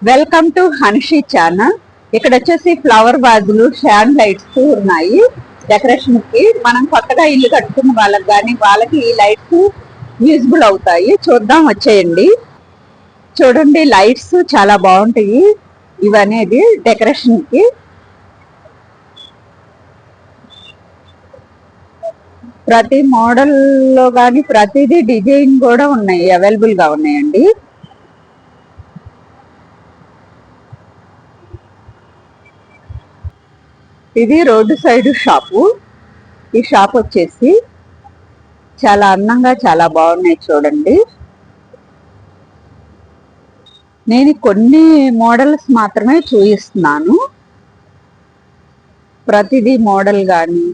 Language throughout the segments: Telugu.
Welcome to Hanshi channel. ఇక్కడ వచ్చేసి ఫ్లవర్ వాజులు, షాండ్ లైట్స్ ఉన్నాయి డెకరేషన్ కి. మనం కొత్తగా ఇల్లు కట్టుకున్న వాళ్ళకి కానీ వాళ్ళకి ఈ లైట్స్ యూజ్బుల్ అవుతాయి. చూద్దాం, వచ్చేయండి. చూడండి, లైట్స్ చాలా బాగుంటాయి ఇవనేది డెకరేషన్ కి. ప్రతి మోడల్ లో కానీ ప్రతిదీ డిజైన్ కూడా ఉన్నాయి, అవైలబుల్ గా ఉన్నాయండి. ఇది రోడ్డు సైడ్ షాపు. ఈ షాప్ వచ్చేసి చాలా అందంగా చాలా బాగున్నాయి చూడండి. నేను కొన్ని మోడల్స్ మాత్రమే చూపిస్తున్నాను. ప్రతిదీ మోడల్ కానీ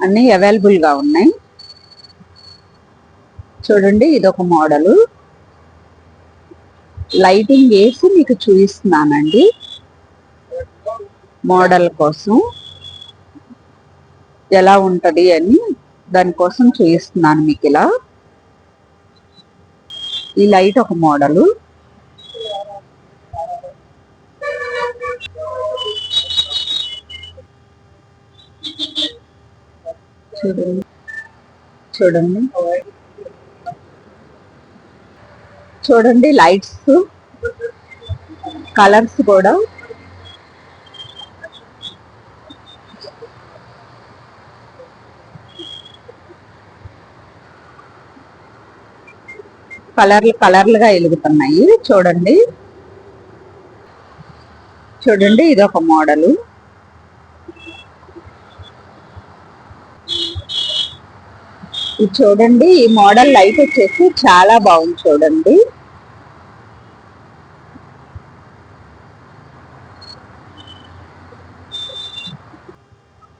అన్నీ అవైలబుల్ గా ఉన్నాయి. చూడండి, ఇదొక మోడలు. లైటింగ్ వేసి మీకు చూపిస్తున్నానండి మోడల్ కోసం ఎలా ఉంటది అని. దానికోసం చూపిస్తున్నాను మీకు. ఇలా ఈ లైట్ ఒక మోడలు. చూడండి చూడండి చూడండి, లైట్స్ కలర్స్ కూడా కలర్లుగా వెలుగుతున్నాయి. చూడండి చూడండి, ఇదొక మోడలు. ఇది చూడండి, ఈ మోడల్ లైట్ వచ్చేసి చాలా బాగుంది. చూడండి,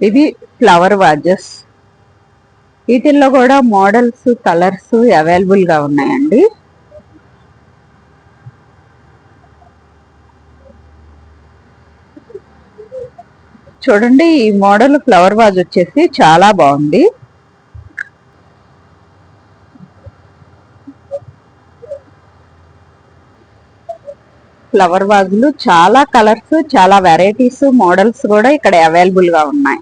ఇది ఫ్లవర్ వాజెస్. వీటిల్లో కూడా మోడల్స్, కలర్స్ అవైలబుల్ గా ఉన్నాయండి. చూడండి, ఈ మోడల్ ఫ్లవర్ వాజ్ వచ్చేసి చాలా బాగుంది. ఫ్లవర్ వాజులు చాలా కలర్స్, చాలా వెరైటీస్, మోడల్స్ కూడా ఇక్కడ అవైలబుల్ గా ఉన్నాయి.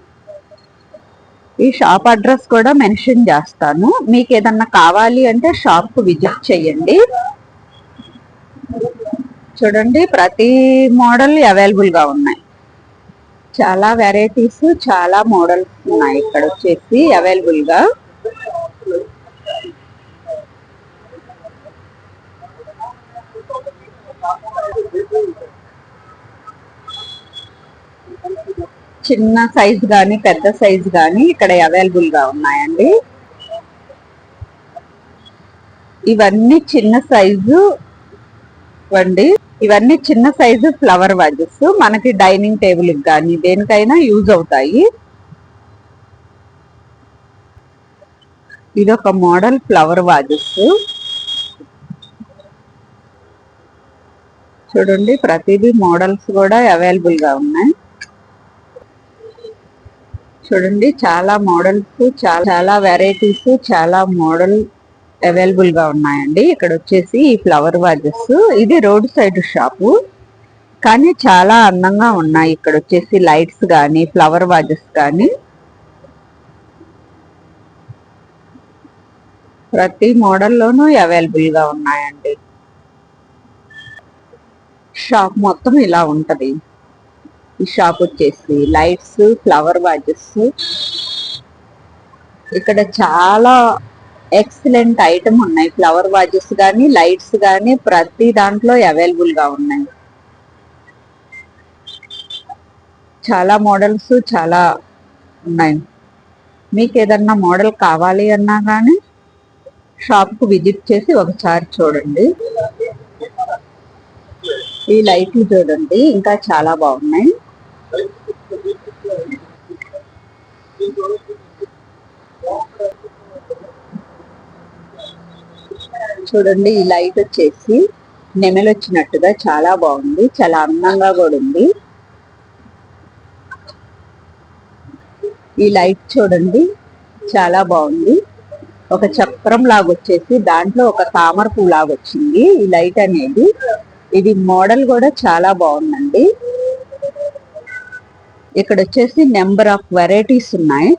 ఈ షాప్ అడ్రస్ కూడా మెన్షన్ చేస్తాను. మీకు ఏదన్నా కావాలి అంటే షాప్ కు విజిట్ చేయండి. చూడండి, ప్రతి మోడల్ అవైలబుల్ గా ఉన్నాయి. చాలా వెరైటీస్, చాలా మోడల్స్ ఉన్నాయి ఇక్కడ వచ్చేసి అవైలబుల్ గా. చిన్న సైజ్ కానీ పెద్ద సైజ్ కానీ ఇక్కడ అవైలబుల్ గా ఉన్నాయండి. ఇవన్నీ చిన్న సైజు అండి. ఇవన్నీ చిన్న సైజు ఫ్లవర్ వాజెస్. మనకి డైనింగ్ టేబుల్ కానీ దేనికైనా యూజ్ అవుతాయి. ఇదొక మోడల్ ఫ్లవర్ వాజెస్. చూడండి, ప్రతిదీ మోడల్స్ కూడా అవైలబుల్ గా ఉన్నాయి. చూడండి, చాలా మోడల్స్, చాలా వెరైటీస్, చాలా మోడల్ అవైలబుల్ గా ఉన్నాయండి. ఇక్కడ వచ్చేసి ఈ ఫ్లవర్ వాజెస్. ఇది రోడ్ సైడ్ షాపు, కానీ చాలా అందంగా ఉన్నాయి. ఇక్కడ వచ్చేసి లైట్స్ కానీ ఫ్లవర్ వాజెస్ కానీ ప్రతి మోడల్లోనూ అవైలబుల్ గా ఉన్నాయండి. షాప్ మొత్తం ఇలా ఉంటది. ఈ షాప్ వచ్చేసి లైట్స్, ఫ్లవర్ వాజెస్. ఇక్కడ చాలా ఎక్సలెంట్ ఐటమ్ ఉన్నాయి. ఫ్లవర్ వాజెస్ కానీ లైట్స్ కానీ ప్రతి దాంట్లో అవైలబుల్ గా ఉన్నాయి. చాలా మోడల్స్ చాలా ఉన్నాయి. మీకు ఏదన్నా మోడల్ కావాలి అన్నా కానీ షాప్ కు విజిట్ చేసి ఒకసారి చూడండి. ఈ లైట్లు చూడండి, ఇంకా చాలా బాగున్నాయి. చూడండి, ఈ లైట్ వచ్చేసి నెమలి వచ్చినట్టుగా చాలా బాగుంది. చాలా అందంగా కూడా ఉంది. ఈ లైట్ చూడండి, చాలా బాగుంది. ఒక చక్రం లాగా వచ్చేసి దాంట్లో ఒక తామర పువ్వు లాగా వచ్చింది ఈ లైట్ అనేది. ఇది మోడల్ కూడా చాలా బాగుందండి. ఇక్కడ వచ్చేసి నెంబర్ ఆఫ్ వెరైటీస్ ఉన్నాయి.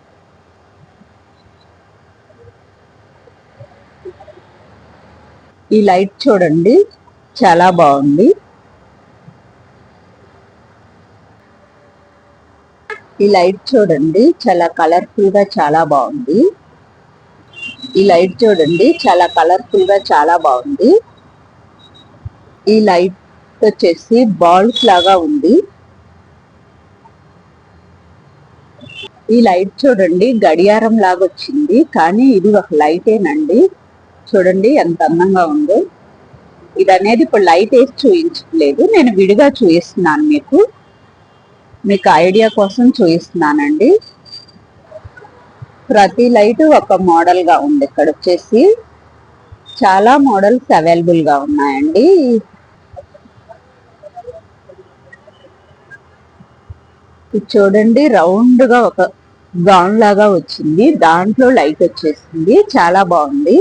ఈ లైట్ చూడండి, చాలా బాగుంది. ఈ లైట్ చూడండి, చాలా కలర్ఫుల్ గా చాలా బాగుంది. ఈ లైట్ చూడండి, చాలా కలర్ఫుల్ గా చాలా బాగుంది. ఈ లైట్ వచ్చేసి బాల్స్ లాగా ఉంది. ఈ లైట్ చూడండి, గడియారం లాగా వచ్చింది, కానీ ఇది ఒక లైటేనండి. చూడండి ఎంత అందంగా ఉందో. ఇది అనేది ఇప్పుడు లైట్ వేసి చూపించట్లేదు, నేను విడిగా చూపిస్తున్నాను మీకు ఐడియా కోసం చూపిస్తున్నానండి. ప్రతి లైట్ ఒక మోడల్ గా ఉంది. ఇక్కడ వచ్చేసి చాలా మోడల్స్ అవైలబుల్ గా ఉన్నాయండి. ఇది చూడండి, రౌండ్ గా ఒక గౌన్ లాగా వచ్చింది, దాంట్లో లైట్ వచ్చేసింది, చాలా బాగుంది.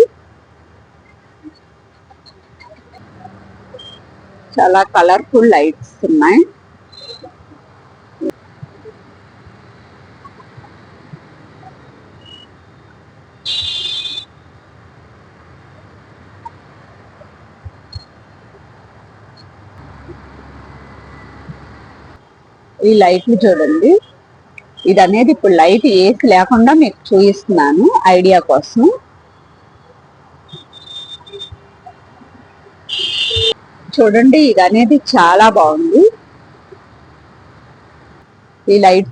చాలా కలర్ఫుల్ లైట్స్ ఉన్నాయి. ఈ లైట్లు చూడండి, ఇది అనేది ఇప్పుడు లైట్ ఏసి లేకుండా మీకు చూపిస్తున్నాను ఐడియా కోసం. చూడండి, ఇది అనేది చాలా బాగుంది. ఈ లైట్